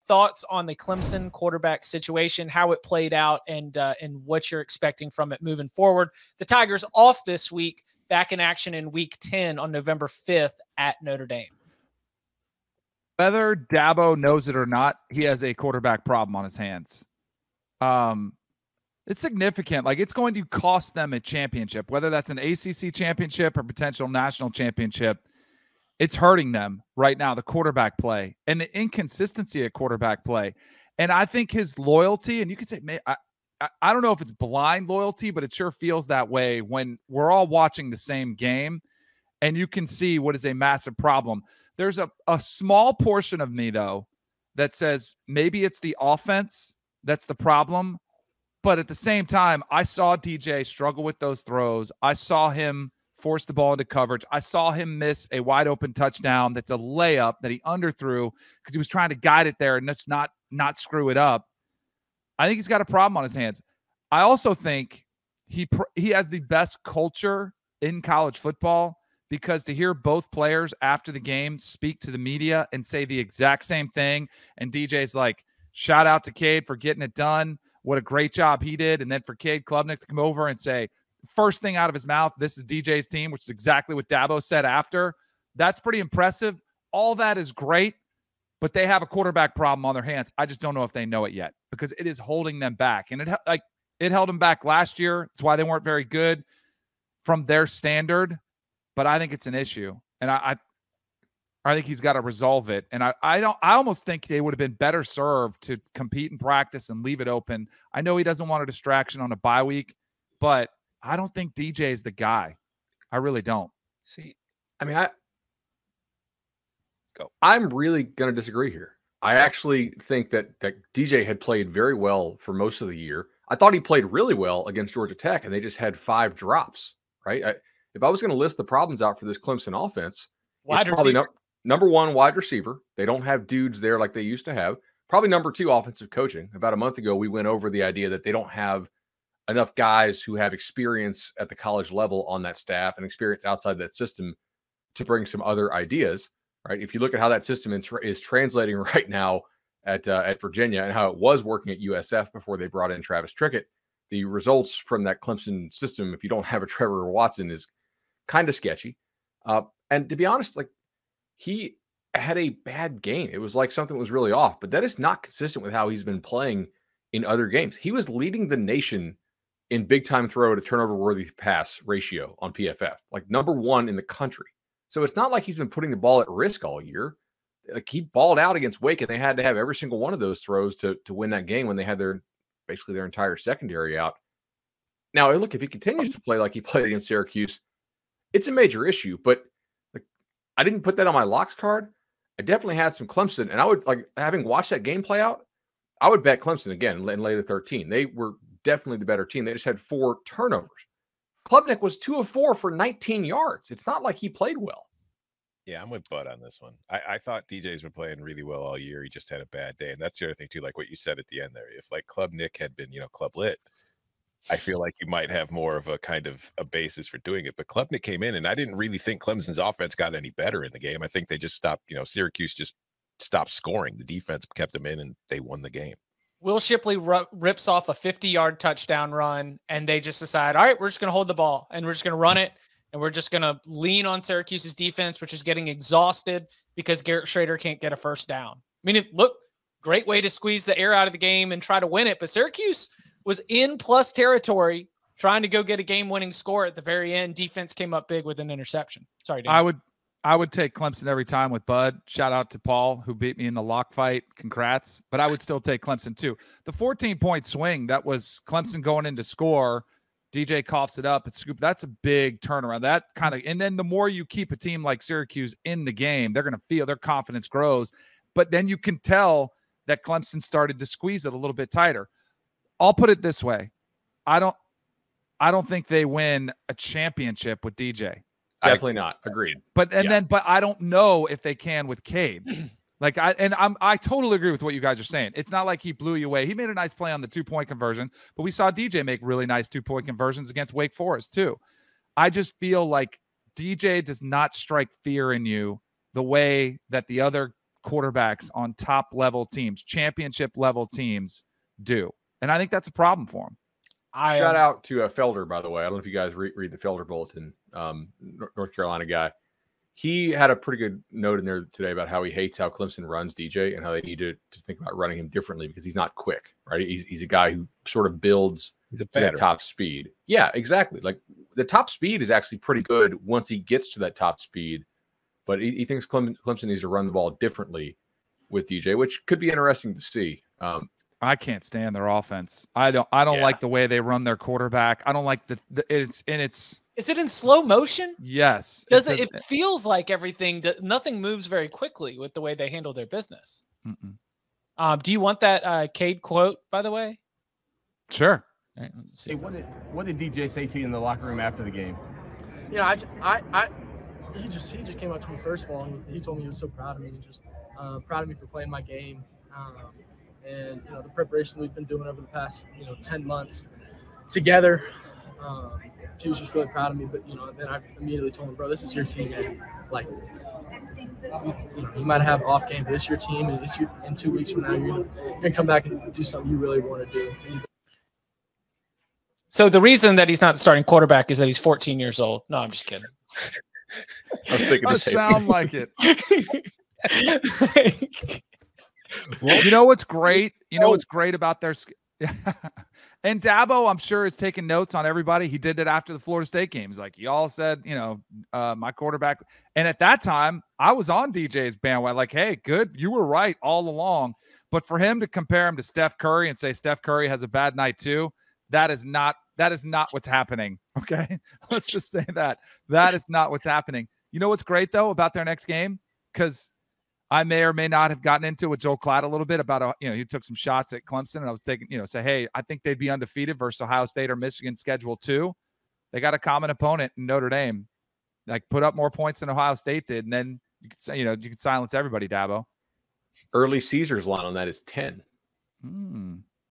thoughts on the Clemson quarterback situation, how it played out, and what you're expecting from it moving forward. The Tigers off this week, back in action in Week 10 on November 5th at Notre Dame. Whether Dabo knows it or not, he has a quarterback problem on his hands. It's significant. Like, it's going to cost them a championship, whether that's an ACC championship or potential national championship. It's hurting them right now, the quarterback play and the inconsistency of quarterback play. And I think his loyalty, and you could say, I don't know if it's blind loyalty, but it sure feels that way when we're all watching the same game and you can see what is a massive problem. There's a small portion of me, though, that says maybe it's the offense that's the problem. But at the same time, I saw DJ struggle with those throws. I saw him force the ball into coverage. I saw him miss a wide open touchdown that's a layup that he underthrew because he was trying to guide it there and just not screw it up. I think he's got a problem on his hands. I also think he has the best culture in college football, because to hear both players after the game speak to the media and say the exact same thing, and DJ's like, shout out to Cade for getting it done. What a great job he did. And then for Cade Klubnik to come over and say, first thing out of his mouth, this is DJ's team, which is exactly what Dabo said after. That's pretty impressive. All that is great, but they have a quarterback problem on their hands. I just don't know if they know it yet, because it is holding them back. And it held them back last year. It's why they weren't very good from their standard, but I think it's an issue. And I think he's got to resolve it. And I almost think they would have been better served to compete in practice and leave it open. I know he doesn't want a distraction on a bye week, but I don't think DJ is the guy. I really don't. See, I mean, I'm really going to disagree here. I actually think that DJ had played very well for most of the year. I thought he played really well against Georgia Tech, and they just had 5 drops, right? If I was going to list the problems out for this Clemson offense, wide probably receiver. Number 1, wide receiver. They don't have dudes there like they used to have. Probably number 2, offensive coaching. About a month ago, we went over the idea that they don't have enough guys who have experience at the college level on that staff and experience outside that system to bring some other ideas, right? If you look at how that system is translating right now at Virginia and how it was working at USF before they brought in Travis Trickett, the results from that Clemson system, if you don't have a Trevor Watson, is kind of sketchy. And to be honest, like, he had a bad game. It was like something was really off, but that is not consistent with how he's been playing in other games. He was leading the nation in big time throw to turnover worthy pass ratio on PFF, like number 1 in the country. So it's not like he's been putting the ball at risk all year. Like, he balled out against Wake, and they had to have every single one of those throws to win that game when they had basically their entire secondary out. Now, look, if he continues to play like he played against Syracuse, it's a major issue, but like, I didn't put that on my locks card. I definitely had some Clemson, and I would, like, having watched that game play out, I would bet Clemson again and lay the 13. They were definitely the better team. They just had 4 turnovers. Klubnik was 2 of 4 for 19 yards. It's not like he played well. Yeah, I'm with Bud on this one. I thought DJ's been playing really well all year. He just had a bad day. And that's the other thing, too, like what you said at the end there. If, like, Klubnik had been, Club Lit, I feel like you might have more of a kind of a basis for doing it. But Klubnik came in, and I didn't really think Clemson's offense got any better in the game. I think they just stopped, Syracuse just stopped scoring. The defense kept them in, and they won the game. Will Shipley rips off a 50-yard touchdown run, and they just decide, all right, we're just going to hold the ball, and we're just going to run it, and we're just going to lean on Syracuse's defense, which is getting exhausted because Garrett Shrader can't get a first down. I mean, look, great way to squeeze the air out of the game and try to win it, but Syracuse was in plus territory trying to go get a game-winning score at the very end. Defense came up big with an interception. Sorry, Dan. I would take Clemson every time with Bud. Shout out to Paul, who beat me in the lock fight. Congrats. But I would still take Clemson too. The 14-point swing, that was Clemson going in to score. DJ coughs it up. It's scoop. That's a big turnaround. That kind of, and then the more you keep a team like Syracuse in the game, they're going to feel their confidence grows. But then you can tell that Clemson started to squeeze it a little bit tighter. I'll put it this way. I don't think they win a championship with DJ. Definitely not. Agreed. But I don't know if they can with Cade. I totally agree with what you guys are saying. It's not like he blew you away. He made a nice play on the 2-point conversion, but we saw DJ make really nice 2-point conversions against Wake Forest too. I just feel like DJ does not strike fear in you the way that the other quarterbacks on top level teams, championship level teams do. And I think that's a problem for him. Shout out to Felder, by the way. I don't know if you guys read the Felder Bulletin, North Carolina guy. He had a pretty good note in there today about how he hates how Clemson runs DJ and how they need to think about running him differently because he's not quick, right? He's a guy who sort of builds to that top speed. Yeah, exactly. Like the top speed is actually pretty good once he gets to that top speed, but he thinks Clemson needs to run the ball differently with DJ, which could be interesting to see. I can't stand their offense. I don't like the way they run their quarterback. I don't like it's. Is it in slow motion? Yes. It feels like nothing moves very quickly with the way they handle their business. Do you want that Cade quote, by the way? Sure. All right, let's see. Hey, what did DJ say to you in the locker room after the game? You know, he just came up to me first of all, and he told me he was so proud of me, just proud of me for playing my game, and you know the preparation we've been doing over the past 10 months together. She was just really proud of me, but then I immediately told him, bro, this is your team, man. Like, you might have off game, but it's your team, and in 2 weeks from now, you're gonna come back and do something you really want to do. So the reason that he's not the starting quarterback is that he's 14 years old. No, I'm just kidding. I was thinking the same sound like it. Well, you know what's great? You know what's great about their and Dabo, I'm sure, is taking notes on everybody. He did it after the Florida State game. He's like, y'all said, my quarterback. And at that time, I was on DJ's bandwagon. Like, hey, good. You were right all along. But for him to compare him to Steph Curry and say Steph Curry has a bad night too, that is not what's happening. Okay. Let's just say that is not what's happening. You know what's great though about their next game? Because I may or may not have gotten into it with Joel Klatt a little bit about, he took some shots at Clemson, and I was taking, say, hey, I think they'd be undefeated versus Ohio State or Michigan schedule 2. They got a common opponent in Notre Dame, like put up more points than Ohio State did. And then you could say, you could silence everybody, Dabo. Early Caesar's line on that is 10.